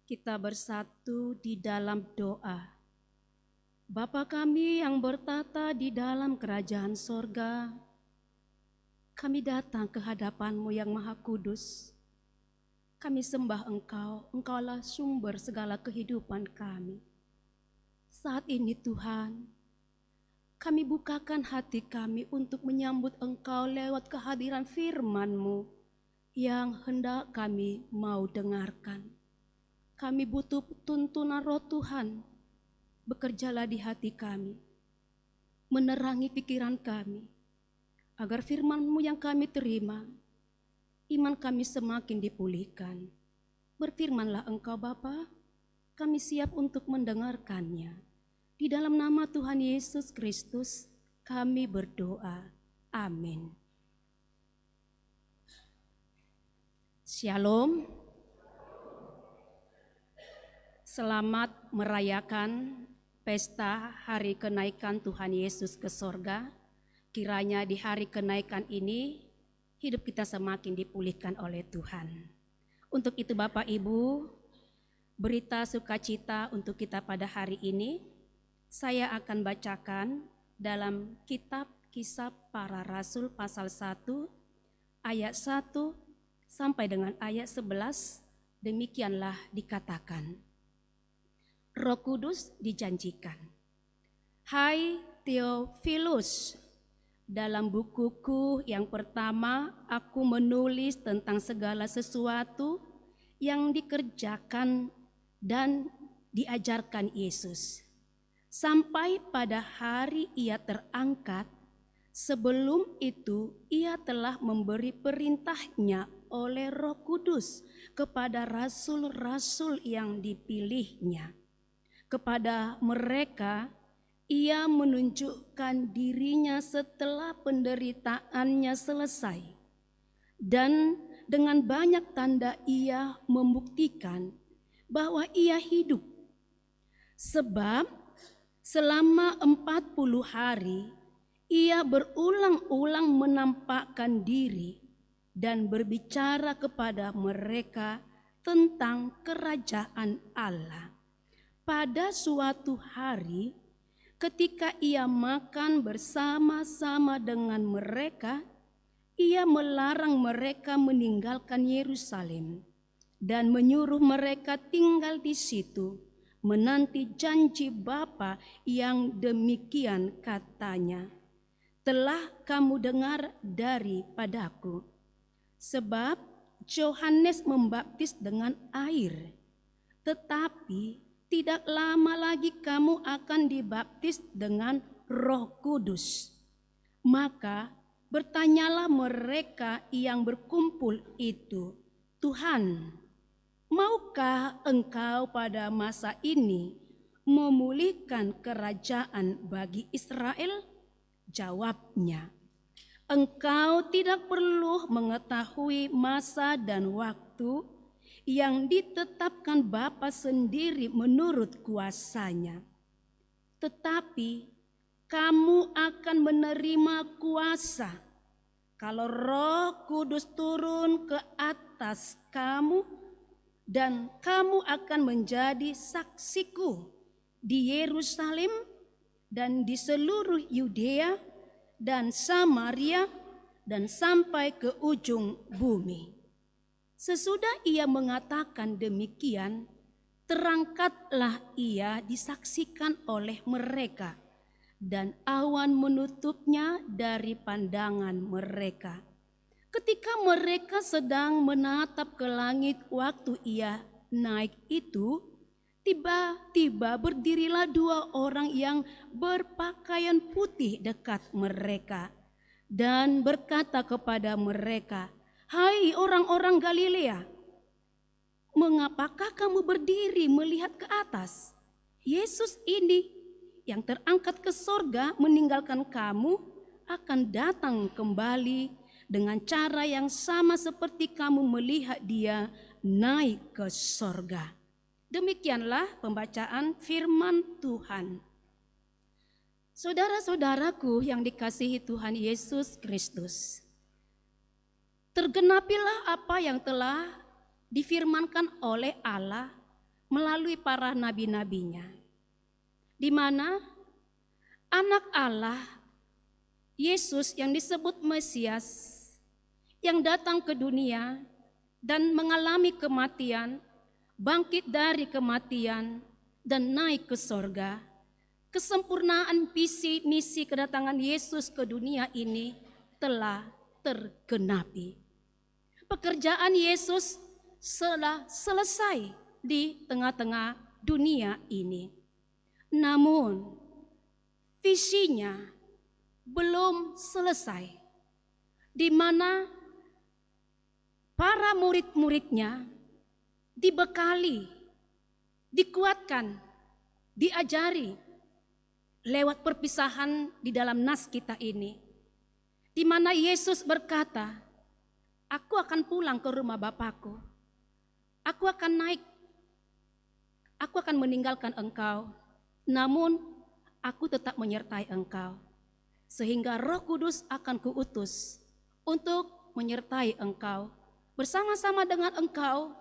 Kita bersatu di dalam doa. Bapa kami yang bertata di dalam kerajaan sorga, kami datang ke hadapan-Mu yang Maha Kudus. Kami sembah Engkau, Engkaulah sumber segala kehidupan kami. Saat ini Tuhan, kami bukakan hati kami untuk menyambut Engkau lewat kehadiran firman-Mu yang hendak kami mau dengarkan. Kami butuh tuntunan Roh Tuhan, bekerjalah di hati kami, menerangi pikiran kami, agar firman-Mu yang kami terima, iman kami semakin dipulihkan. Berfirmanlah Engkau Bapa, kami siap untuk mendengarkannya. Di dalam nama Tuhan Yesus Kristus kami berdoa. Amin. Shalom. Selamat merayakan pesta hari kenaikan Tuhan Yesus ke sorga. Kiranya di hari kenaikan ini hidup kita semakin dipulihkan oleh Tuhan. Untuk itu Bapak Ibu, berita sukacita untuk kita pada hari ini saya akan bacakan dalam kitab Kisah Para Rasul pasal 1 ayat 1 sampai dengan ayat 11. Demikianlah dikatakan. Roh Kudus dijanjikan. Hai Theophilus, dalam bukuku yang pertama aku menulis tentang segala sesuatu yang dikerjakan dan diajarkan Yesus sampai pada hari ia terangkat. Sebelum itu ia telah memberi perintahnya oleh Roh Kudus kepada rasul-rasul yang dipilihnya. Kepada mereka ia menunjukkan dirinya setelah penderitaannya selesai. Dan dengan banyak tanda ia membuktikan bahwa ia hidup. Sebab selama 40 hari ia berulang-ulang menampakkan diri dan berbicara kepada mereka tentang kerajaan Allah. Pada suatu hari ketika ia makan bersama-sama dengan mereka, ia melarang mereka meninggalkan Yerusalem dan menyuruh mereka tinggal di situ, menanti janji Bapa yang demikian katanya, telah kamu dengar daripadaku. Sebab Yohanes membaptis dengan air, tetapi tidak lama lagi kamu akan dibaptis dengan Roh Kudus. Maka bertanyalah mereka yang berkumpul itu, Tuhan, maukah Engkau pada masa ini memulihkan kerajaan bagi Israel? Jawabnya, Engkau tidak perlu mengetahui masa dan waktu yang ditetapkan Bapa sendiri menurut kuasanya. Tetapi kamu akan menerima kuasa kalau Roh Kudus turun ke atas kamu, dan kamu akan menjadi saksiku di Yerusalem dan di seluruh Yudea dan Samaria dan sampai ke ujung bumi. Sesudah ia mengatakan demikian, terangkatlah ia disaksikan oleh mereka, dan awan menutupnya dari pandangan mereka. Ketika mereka sedang menatap ke langit waktu ia naik itu, tiba-tiba berdirilah 2 orang yang berpakaian putih dekat mereka dan berkata kepada mereka, "Hai orang-orang Galilea, mengapakah kamu berdiri melihat ke atas? Yesus ini yang terangkat ke sorga meninggalkan kamu akan datang kembali dengan cara yang sama seperti kamu melihat dia naik ke sorga." Demikianlah pembacaan firman Tuhan. Saudara-saudaraku yang dikasihi Tuhan Yesus Kristus, tergenapilah apa yang telah difirmankan oleh Allah melalui para nabi-nabinya, di mana anak Allah, Yesus yang disebut Mesias, yang datang ke dunia dan mengalami kematian, bangkit dari kematian, dan naik ke sorga. Kesempurnaan visi misi kedatangan Yesus ke dunia ini telah tergenapi. Pekerjaan Yesus telah selesai di tengah-tengah dunia ini. Namun, visinya belum selesai, di mana para murid-muridnya dibekali, dikuatkan, diajari lewat perpisahan di dalam nas kita ini, di mana Yesus berkata, "Aku akan pulang ke rumah Bapakku, aku akan meninggalkan engkau, namun aku tetap menyertai engkau, sehingga Roh Kudus akan kuutus untuk menyertai engkau, bersama-sama dengan engkau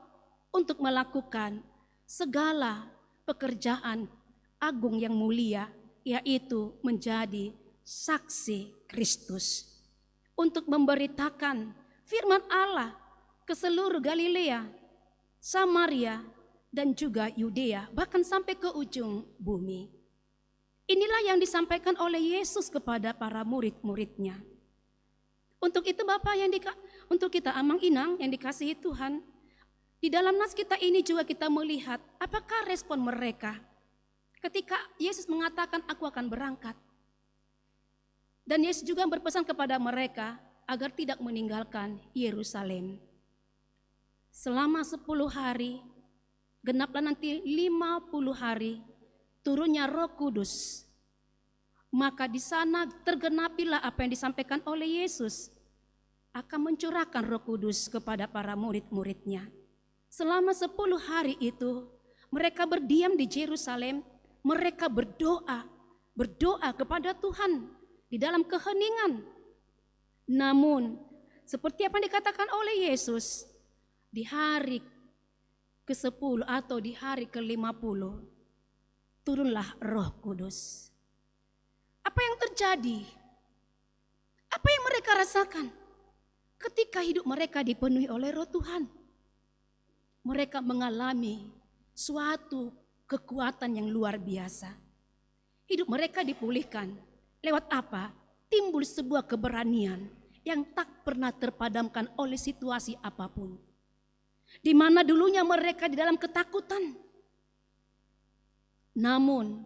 untuk melakukan segala pekerjaan agung yang mulia, yaitu menjadi saksi Kristus, untuk memberitakan firman Allah ke seluruh Galilea, Samaria, dan juga Yudea, bahkan sampai ke ujung bumi." Inilah yang disampaikan oleh Yesus kepada para murid-muridnya. Untuk itu untuk kita amang-inang yang dikasihi Tuhan, di dalam nas kita ini juga kita melihat apakah respon mereka ketika Yesus mengatakan, "Aku akan berangkat." Dan Yesus juga berpesan kepada mereka agar tidak meninggalkan Yerusalem. Selama 10 hari, genaplah nanti 50 hari, turunnya Roh Kudus. Maka di sana tergenapilah apa yang disampaikan oleh Yesus, akan mencurahkan Roh Kudus kepada para murid-muridnya. Selama 10 hari itu mereka berdiam di Yerusalem, mereka berdoa kepada Tuhan di dalam keheningan. Namun seperti apa yang dikatakan oleh Yesus, di hari ke-10 atau di hari ke-50 turunlah Roh Kudus. Apa yang terjadi? Apa yang mereka rasakan ketika hidup mereka dipenuhi oleh Roh Tuhan? Mereka mengalami suatu kekuatan yang luar biasa. Hidup mereka dipulihkan. Lewat apa? Timbul sebuah keberanian yang tak pernah terpadamkan oleh situasi apapun. Di mana dulunya mereka di dalam ketakutan. Namun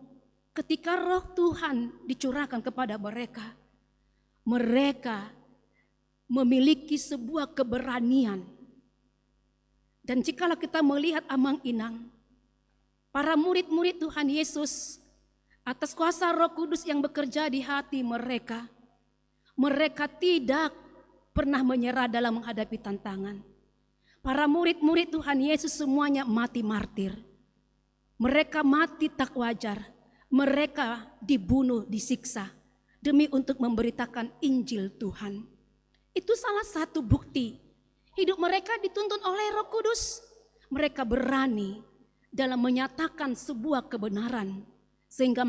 ketika Roh Tuhan dicurahkan kepada mereka, mereka memiliki sebuah keberanian. Dan jikalau kita melihat amang-inang, para murid-murid Tuhan Yesus atas kuasa Roh Kudus yang bekerja di hati mereka, mereka tidak pernah menyerah dalam menghadapi tantangan. Para murid-murid Tuhan Yesus semuanya mati martir. Mereka mati tak wajar. Mereka dibunuh, disiksa demi untuk memberitakan Injil Tuhan. Itu salah satu bukti hidup mereka dituntun oleh Roh Kudus. Mereka berani dalam menyatakan sebuah kebenaran, sehingga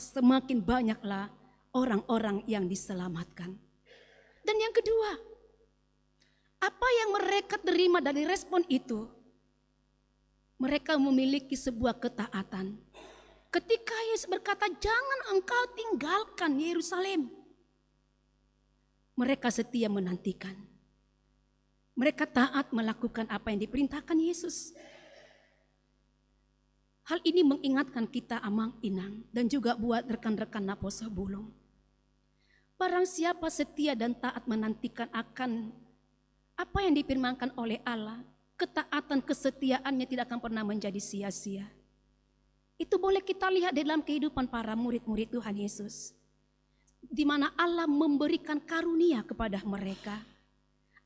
semakin banyaklah orang-orang yang diselamatkan. Dan yang kedua, apa yang mereka terima dari respon itu? Mereka memiliki sebuah ketaatan. Ketika Yesus berkata, "Jangan engkau tinggalkan Yerusalem," mereka setia menantikan. Mereka taat melakukan apa yang diperintahkan Yesus. Hal ini mengingatkan kita amang-inang dan juga buat rekan-rekan Napo Sebulung. Barang siapa setia dan taat menantikan akan apa yang difirmankan oleh Allah, ketaatan kesetiaannya tidak akan pernah menjadi sia-sia. Itu boleh kita lihat dalam kehidupan para murid-murid Tuhan Yesus, di mana Allah memberikan karunia kepada mereka.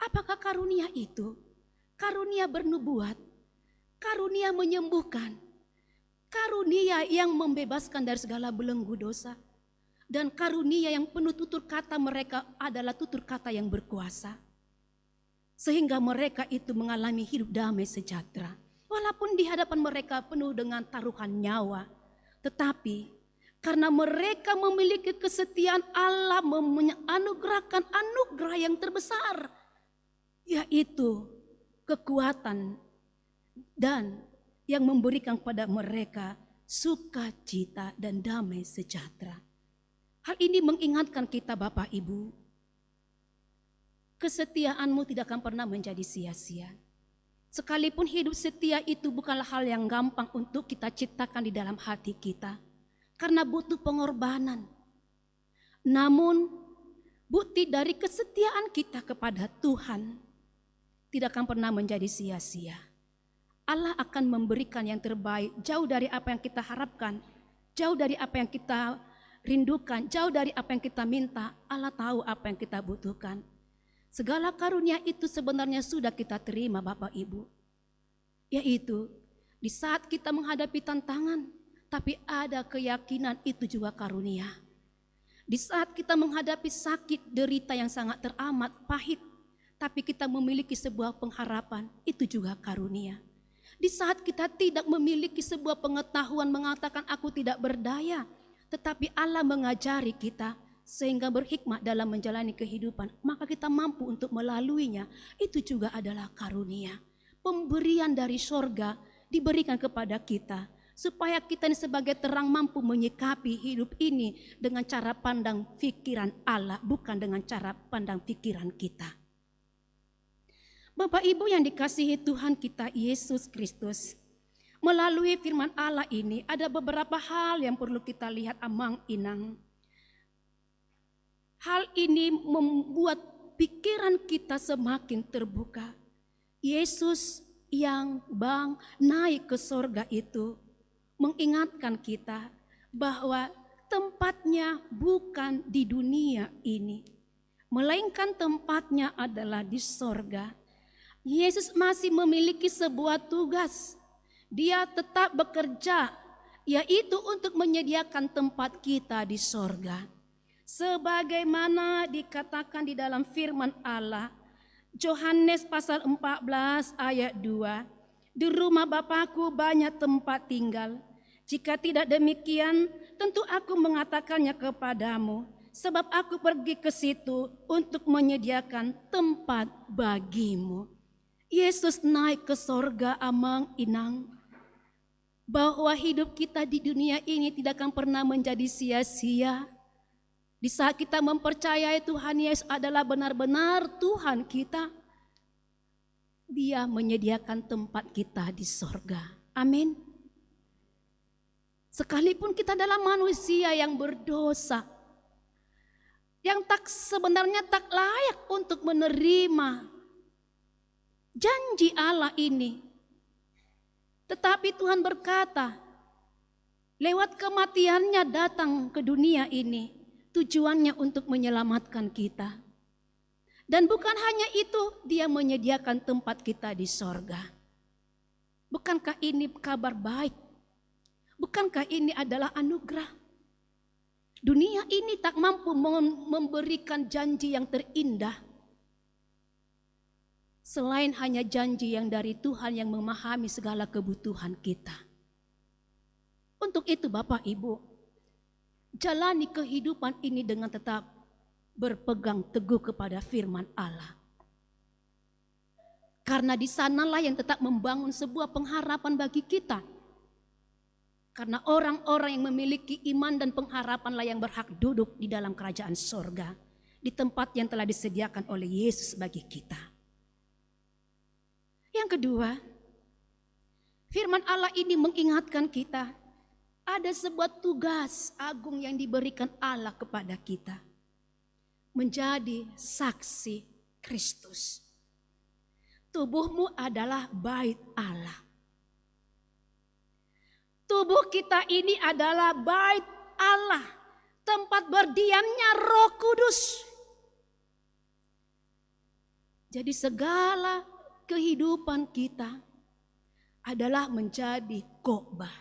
Apakah karunia itu? Karunia bernubuat, karunia menyembuhkan, karunia yang membebaskan dari segala belenggu dosa, dan karunia yang penuh tutur kata mereka adalah tutur kata yang berkuasa. Sehingga mereka itu mengalami hidup damai sejahtera. Walaupun di hadapan mereka penuh dengan taruhan nyawa, tetapi karena mereka memiliki kesetiaan, Allah menganugerahkan anugerah yang terbesar, yaitu kekuatan dan yang memberikan kepada mereka sukacita dan damai sejahtera. Hal ini mengingatkan kita Bapak Ibu, kesetiaanmu tidak akan pernah menjadi sia-sia. Sekalipun hidup setia itu bukanlah hal yang gampang untuk kita ciptakan di dalam hati kita, karena butuh pengorbanan. Namun bukti dari kesetiaan kita kepada Tuhan tidak akan pernah menjadi sia-sia. Allah akan memberikan yang terbaik, jauh dari apa yang kita harapkan, jauh dari apa yang kita rindukan, jauh dari apa yang kita minta. Allah tahu apa yang kita butuhkan. Segala karunia itu sebenarnya sudah kita terima Bapak Ibu. Yaitu di saat kita menghadapi tantangan, tapi ada keyakinan, itu juga karunia. Di saat kita menghadapi sakit, derita yang sangat teramat pahit, tapi kita memiliki sebuah pengharapan, itu juga karunia. Di saat kita tidak memiliki sebuah pengetahuan mengatakan aku tidak berdaya, tetapi Allah mengajari kita sehingga berhikmat dalam menjalani kehidupan, maka kita mampu untuk melaluinya, itu juga adalah karunia. Pemberian dari sorga diberikan kepada kita, supaya kita ini sebagai terang mampu menyikapi hidup ini dengan cara pandang pikiran Allah, bukan dengan cara pandang pikiran kita. Bapak Ibu yang dikasihi Tuhan kita Yesus Kristus, melalui firman Allah ini ada beberapa hal yang perlu kita lihat amang inang. Hal ini membuat pikiran kita semakin terbuka. Yesus yang naik ke sorga itu mengingatkan kita bahwa tempatnya bukan di dunia ini, melainkan tempatnya adalah di sorga. Yesus masih memiliki sebuah tugas. Dia tetap bekerja, yaitu untuk menyediakan tempat kita di sorga. Sebagaimana dikatakan di dalam firman Allah, Yohanes pasal 14 ayat 2, di rumah Bapakku banyak tempat tinggal. Jika tidak demikian, tentu aku mengatakannya kepadamu, sebab aku pergi ke situ untuk menyediakan tempat bagimu. Yesus naik ke sorga amang inang, bahwa hidup kita di dunia ini tidak akan pernah menjadi sia-sia. Di saat kita mempercayai Tuhan Yesus adalah benar-benar Tuhan kita, Dia menyediakan tempat kita di sorga. Amin. Sekalipun kita adalah manusia yang berdosa, yang sebenarnya tak layak untuk menerima janji Allah ini, tetapi Tuhan berkata, lewat kematiannya datang ke dunia ini, tujuannya untuk menyelamatkan kita. Dan bukan hanya itu, Dia menyediakan tempat kita di sorga. Bukankah ini kabar baik? Bukankah ini adalah anugerah? Dunia ini tak mampu memberikan janji yang terindah, selain hanya janji yang dari Tuhan yang memahami segala kebutuhan kita. Untuk itu Bapak Ibu, jalani kehidupan ini dengan tetap berpegang teguh kepada firman Allah. Karena di sanalah yang tetap membangun sebuah pengharapan bagi kita. Karena orang-orang yang memiliki iman dan pengharapanlah yang berhak duduk di dalam kerajaan sorga, di tempat yang telah disediakan oleh Yesus bagi kita. Yang kedua, firman Allah ini mengingatkan kita, ada sebuah tugas agung yang diberikan Allah kepada kita, menjadi saksi Kristus. Tubuhmu adalah bait Allah. Tubuh kita ini adalah bait Allah, tempat berdiamnya Roh Kudus. Jadi segala kehidupan kita adalah menjadi khotbah.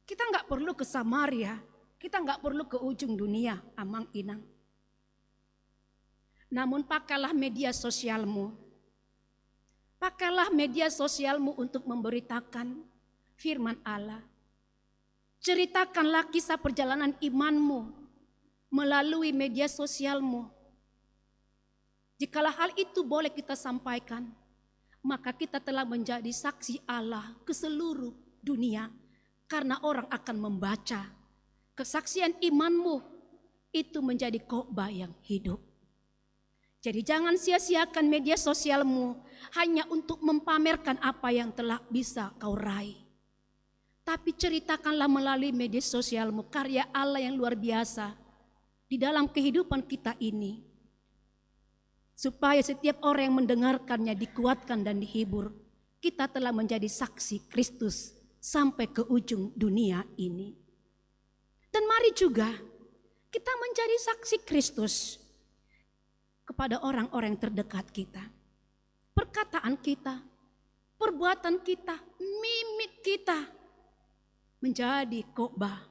Kita nggak perlu ke Samaria, kita nggak perlu ke ujung dunia, amang inang. Namun pakailah media sosialmu, Pakailah media sosialmu untuk memberitakan firman Allah. Ceritakanlah kisah perjalanan imanmu melalui media sosialmu. Jikalau hal itu boleh kita sampaikan, maka kita telah menjadi saksi Allah ke seluruh dunia. Karena orang akan membaca kesaksian imanmu itu menjadi khotbah yang hidup. Jadi jangan sia-siakan media sosialmu hanya untuk mempamerkan apa yang telah bisa kau raih. Tapi ceritakanlah melalui media sosialmu karya Allah yang luar biasa di dalam kehidupan kita ini. Supaya setiap orang yang mendengarkannya dikuatkan dan dihibur. Kita telah menjadi saksi Kristus sampai ke ujung dunia ini. Dan mari juga kita menjadi saksi Kristus kepada orang-orang terdekat kita. Perkataan kita, perbuatan kita, mimik kita menjadi khotbah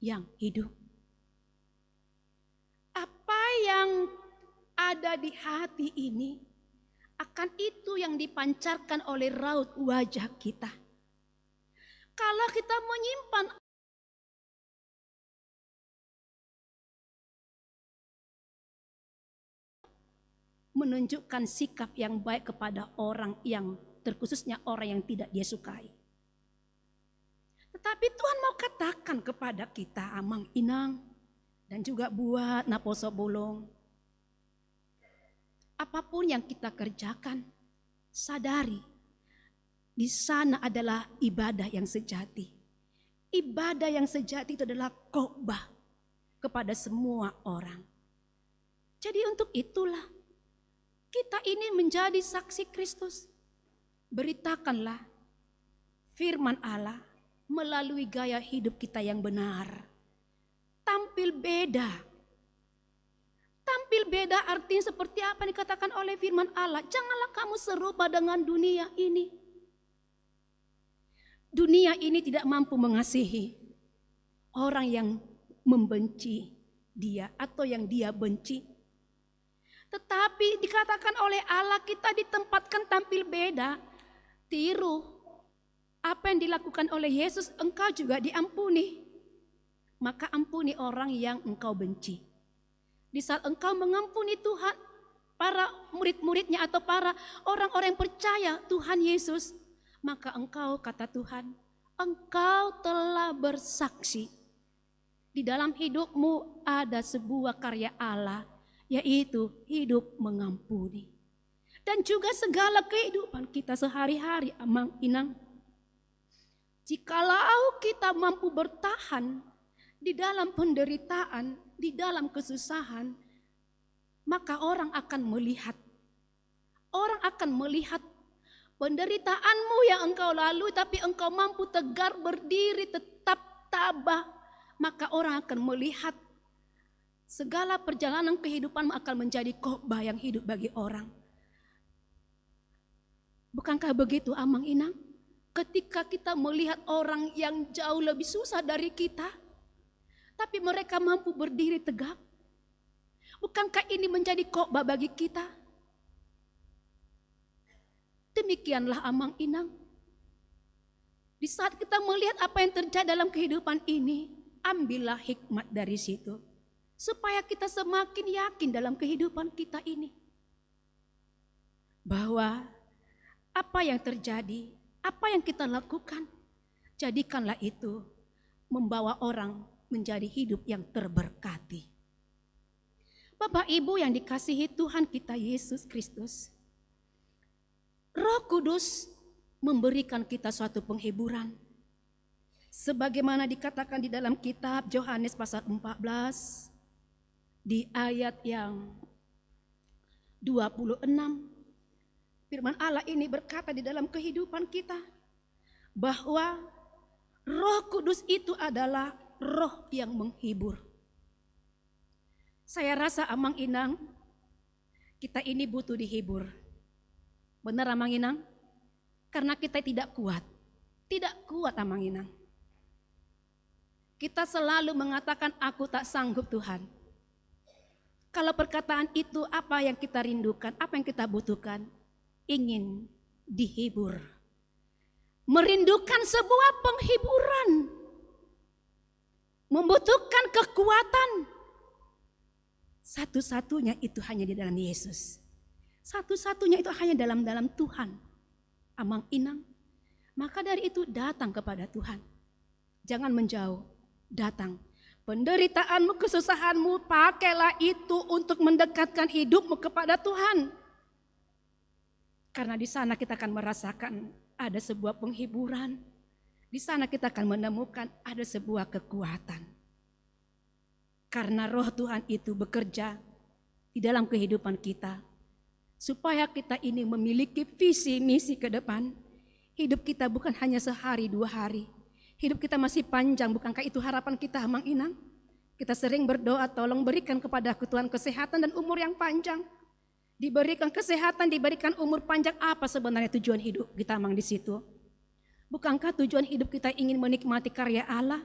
yang hidup. Apa yang ada di hati ini, akan itu yang dipancarkan oleh raut wajah kita. Kalau kita menyimpan menunjukkan sikap yang baik kepada orang yang terkhususnya orang yang tidak dia sukai. Tetapi Tuhan mau katakan kepada kita, Amang Inang, dan juga buat Naposo Bolong, apapun yang kita kerjakan, sadari di sana adalah ibadah yang sejati. Ibadah yang sejati itu adalah khotbah kepada semua orang. Jadi untuk itulah kita ini menjadi saksi Kristus. Beritakanlah firman Allah melalui gaya hidup kita yang benar. Tampil beda. Tampil beda artinya seperti apa yang dikatakan oleh firman Allah. Janganlah kamu serupa dengan dunia ini. Dunia ini tidak mampu mengasihi orang yang membenci dia atau yang dia benci. Tetapi dikatakan oleh Allah kita ditempatkan tampil beda. Tiru apa yang dilakukan oleh Yesus, engkau juga diampuni. Maka ampuni orang yang engkau benci. Di saat engkau mengampuni Tuhan, para murid-muridnya atau para orang-orang yang percaya Tuhan Yesus, maka engkau, kata Tuhan, engkau telah bersaksi. Di dalam hidupmu ada sebuah karya Allah, yaitu hidup mengampuni. Dan juga segala kehidupan kita sehari-hari, Amang Inang. Jikalau kita mampu bertahan di dalam penderitaan, di dalam kesusahan, maka orang akan melihat. Orang akan melihat penderitaanmu yang engkau lalui, tapi engkau mampu tegar berdiri, tetap tabah. Maka orang akan melihat segala perjalanan kehidupanmu akan menjadi khotbah yang hidup bagi orang. Bukankah begitu, Amang Inang? Ketika kita melihat orang yang jauh lebih susah dari kita, tapi mereka mampu berdiri tegak. Bukankah ini menjadi khotbah bagi kita? Demikianlah, Amang Inang. Di saat kita melihat apa yang terjadi dalam kehidupan ini, ambillah hikmat dari situ. Supaya kita semakin yakin dalam kehidupan kita ini. Bahwa apa yang terjadi, apa yang kita lakukan, jadikanlah itu membawa orang menjadi hidup yang terberkati. Bapak Ibu yang dikasihi Tuhan kita Yesus Kristus, Roh Kudus memberikan kita suatu penghiburan. Sebagaimana dikatakan di dalam kitab Yohanes pasal 14 di ayat yang 26. Firman Allah ini berkata di dalam kehidupan kita bahwa Roh Kudus itu adalah roh yang menghibur. Saya rasa, Amang Inang, kita ini butuh dihibur. Benar, Amang Inang? Karena kita tidak kuat. Tidak kuat, Amang Inang. Kita selalu mengatakan, aku tak sanggup Tuhan. Kalau perkataan itu apa yang kita rindukan, apa yang kita butuhkan? Ingin dihibur. Merindukan sebuah penghiburan. Membutuhkan kekuatan. Satu-satunya itu hanya di dalam Yesus. Satu-satunya itu hanya dalam Tuhan. Amang inang. Maka dari itu datang kepada Tuhan. Jangan menjauh, datang. Penderitaanmu, kesusahanmu, pakailah itu untuk mendekatkan hidupmu kepada Tuhan. Karena di sana kita akan merasakan ada sebuah penghiburan. Di sana kita akan menemukan ada sebuah kekuatan. Karena roh Tuhan itu bekerja di dalam kehidupan kita. Supaya kita ini memiliki visi misi ke depan. Hidup kita bukan hanya sehari 2 hari. Hidup kita masih panjang, bukankah itu harapan kita, Mang Inang? Kita sering berdoa, tolong berikan kepada Tuhan kesehatan dan umur yang panjang. Diberikan kesehatan, diberikan umur panjang, apa sebenarnya tujuan hidup kita, Mang, di situ? Bukankah tujuan hidup kita ingin menikmati karya Allah?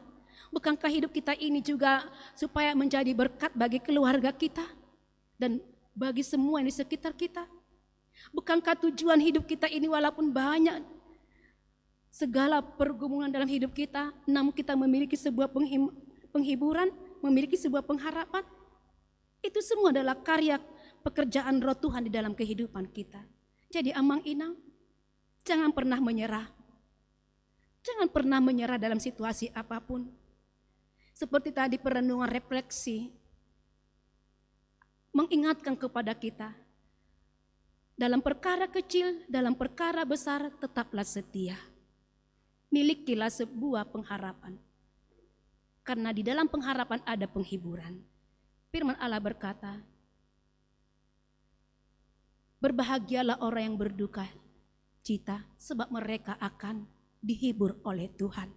Bukankah hidup kita ini juga supaya menjadi berkat bagi keluarga kita dan bagi semua yang di sekitar kita? Bukankah tujuan hidup kita ini walaupun banyak segala pergumulan dalam hidup kita, namun kita memiliki sebuah penghiburan, memiliki sebuah pengharapan? Itu semua adalah karya pekerjaan roh Tuhan di dalam kehidupan kita. Jadi Amang Inang, jangan pernah menyerah. Jangan pernah menyerah dalam situasi apapun. Seperti tadi perenungan refleksi, mengingatkan kepada kita, dalam perkara kecil, dalam perkara besar, tetaplah setia. Milikilah sebuah pengharapan. Karena di dalam pengharapan ada penghiburan. Firman Allah berkata, berbahagialah orang yang berduka cita, sebab mereka akan dihibur oleh Tuhan.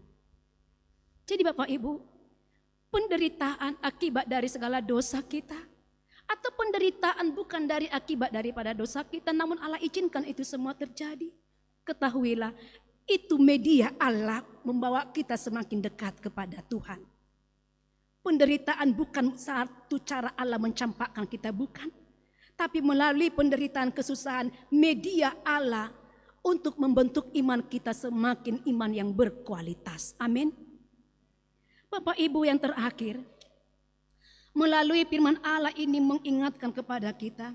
Jadi Bapak Ibu, penderitaan akibat dari segala dosa kita, atau penderitaan bukan dari akibat daripada dosa kita, namun Allah izinkan itu semua terjadi. Ketahuilah, itu media Allah membawa kita semakin dekat kepada Tuhan. Penderitaan bukan satu cara Allah mencampakkan kita, bukan. Tapi melalui penderitaan kesusahan, media Allah untuk membentuk iman kita semakin iman yang berkualitas. Amin. Bapak Ibu yang terakhir, melalui firman Allah ini mengingatkan kepada kita,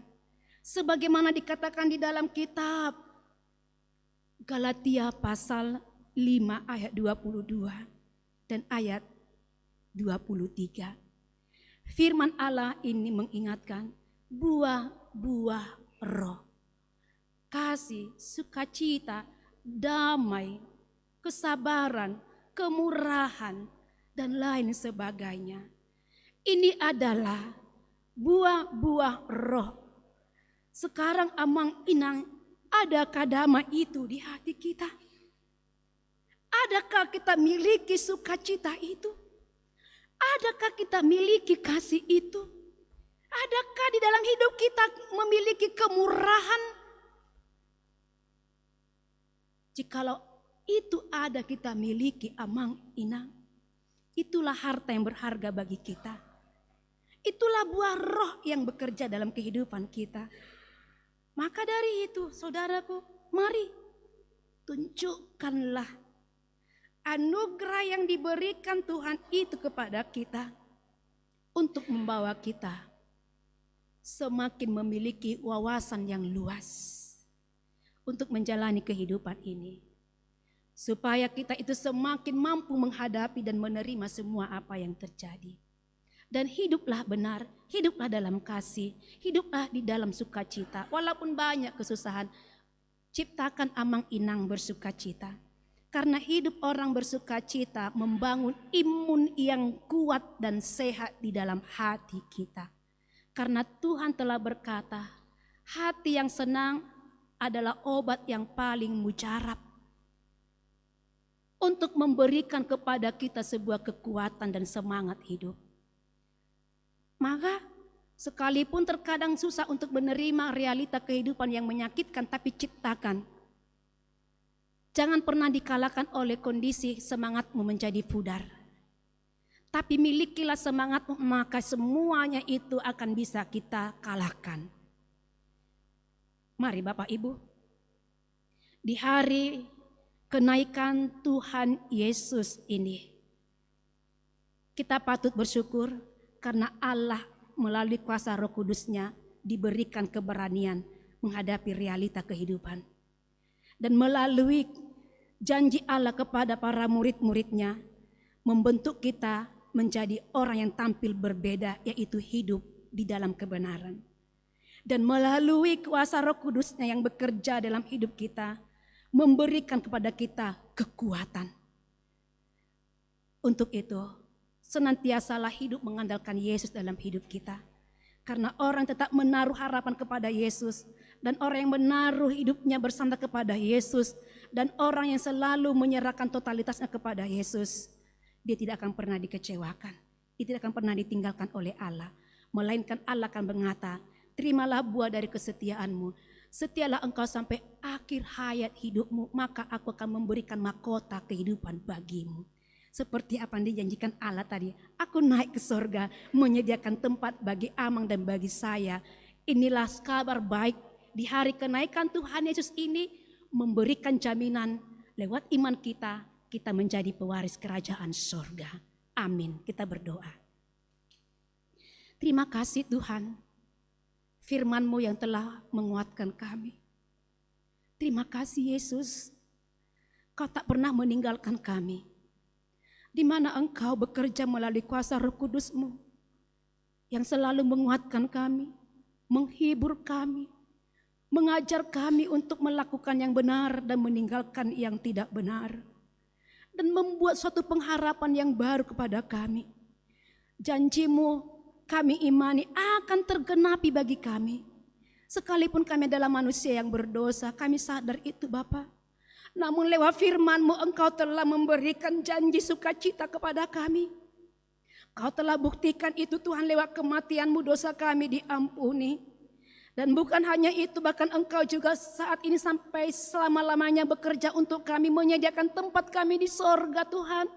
sebagaimana dikatakan di dalam kitab Galatia pasal 5 ayat 22 dan ayat 23. Firman Allah ini mengingatkan buah-buah roh. Kasih, sukacita, damai, kesabaran, kemurahan, dan lain sebagainya. Ini adalah buah-buah roh. Sekarang Amang Inang, adakah damai itu di hati kita? Adakah kita miliki sukacita itu? Adakah kita miliki kasih itu? Adakah di dalam hidup kita memiliki kemurahan? Jikalau itu ada kita miliki Amang Inang, itulah harta yang berharga bagi kita. Itulah buah roh yang bekerja dalam kehidupan kita. Maka dari itu, saudaraku, mari tunjukkanlah anugerah yang diberikan Tuhan itu kepada kita untuk membawa kita semakin memiliki wawasan yang luas untuk menjalani kehidupan ini. Supaya kita itu semakin mampu menghadapi dan menerima semua apa yang terjadi. Dan hiduplah benar, hiduplah dalam kasih, hiduplah di dalam sukacita. Walaupun banyak kesusahan, ciptakan Amang Inang bersukacita. Karena hidup orang bersukacita membangun imun yang kuat dan sehat di dalam hati kita. Karena Tuhan telah berkata, hati yang senang adalah obat yang paling mujarab untuk memberikan kepada kita sebuah kekuatan dan semangat hidup. Maka sekalipun terkadang susah untuk menerima realita kehidupan yang menyakitkan, tapi ciptakan. Jangan pernah dikalahkan oleh kondisi semangatmu menjadi pudar. Tapi milikilah semangatmu, maka semuanya itu akan bisa kita kalahkan. Mari Bapak Ibu, di hari kenaikan Tuhan Yesus ini, kita patut bersyukur karena Allah melalui kuasa Roh Kudus-Nya diberikan keberanian menghadapi realita kehidupan. Dan melalui janji Allah kepada para murid-muridnya, membentuk kita menjadi orang yang tampil berbeda, yaitu hidup di dalam kebenaran. Dan melalui kuasa Roh Kudus-Nya yang bekerja dalam hidup kita, memberikan kepada kita kekuatan. Untuk itu, senantiasalah hidup mengandalkan Yesus dalam hidup kita. Karena orang tetap menaruh harapan kepada Yesus, dan orang yang menaruh hidupnya bersandar kepada Yesus, dan orang yang selalu menyerahkan totalitasnya kepada Yesus, dia tidak akan pernah dikecewakan, dia tidak akan pernah ditinggalkan oleh Allah. Melainkan Allah akan berkata, terimalah buah dari kesetiaanmu, setialah engkau sampai akhir hayat hidupmu, maka aku akan memberikan mahkota kehidupan bagimu. Seperti apa yang dijanjikan Allah tadi, aku naik ke sorga, menyediakan tempat bagi Amang dan bagi saya. Inilah kabar baik di hari kenaikan Tuhan Yesus ini, memberikan jaminan lewat iman kita, kita menjadi pewaris kerajaan sorga. Amin. Kita berdoa. Terima kasih Tuhan, firman-Mu yang telah menguatkan kami. Terima kasih Yesus, Kau tak pernah meninggalkan kami. Di mana Engkau bekerja melalui kuasa Roh Kudus-Mu yang selalu menguatkan kami, menghibur kami, mengajar kami untuk melakukan yang benar dan meninggalkan yang tidak benar, dan membuat suatu pengharapan yang baru kepada kami. Janji-Mu kami imani akan tergenapi bagi kami. Sekalipun kami adalah manusia yang berdosa, kami sadar itu Bapa. Namun lewat firman-Mu Engkau telah memberikan janji sukacita kepada kami. Kau telah buktikan itu Tuhan, lewat kematian-Mu dosa kami diampuni. Dan bukan hanya itu, bahkan Engkau juga saat ini sampai selama-lamanya bekerja untuk kami, menyediakan tempat kami di sorga Tuhan.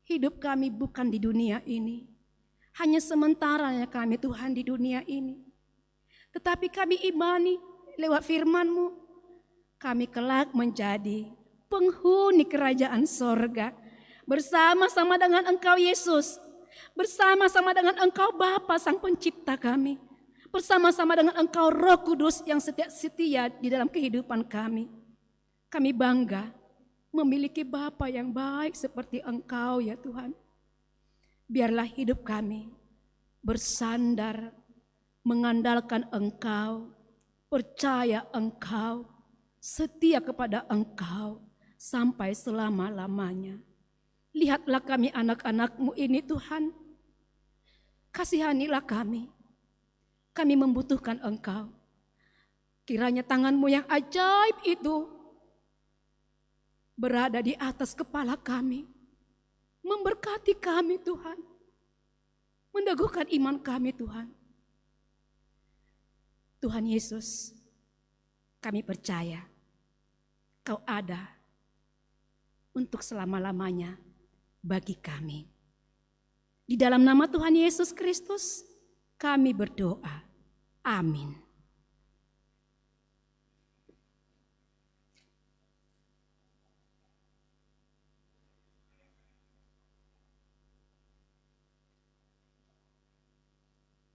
Hidup kami bukan di dunia ini, hanya sementaranya kami Tuhan di dunia ini. Tetapi kami imani lewat firman-Mu, kami kelak menjadi penghuni kerajaan sorga bersama-sama dengan Engkau Yesus, bersama-sama dengan Engkau Bapa Sang Pencipta kami, bersama-sama dengan Engkau Roh Kudus yang setia di dalam kehidupan kami. Kami bangga memiliki Bapa yang baik seperti Engkau ya Tuhan. Biarlah hidup kami bersandar, mengandalkan Engkau, percaya Engkau, setia kepada Engkau sampai selama-lamanya. Lihatlah kami anak-anak-Mu ini Tuhan, kasihanilah kami. Kami membutuhkan Engkau. Kiranya tangan-Mu yang ajaib itu berada di atas kepala kami, memberkati kami Tuhan, meneguhkan iman kami Tuhan. Tuhan Yesus, kami percaya Kau ada untuk selama-lamanya bagi kami. Di dalam nama Tuhan Yesus Kristus kami berdoa. Amin.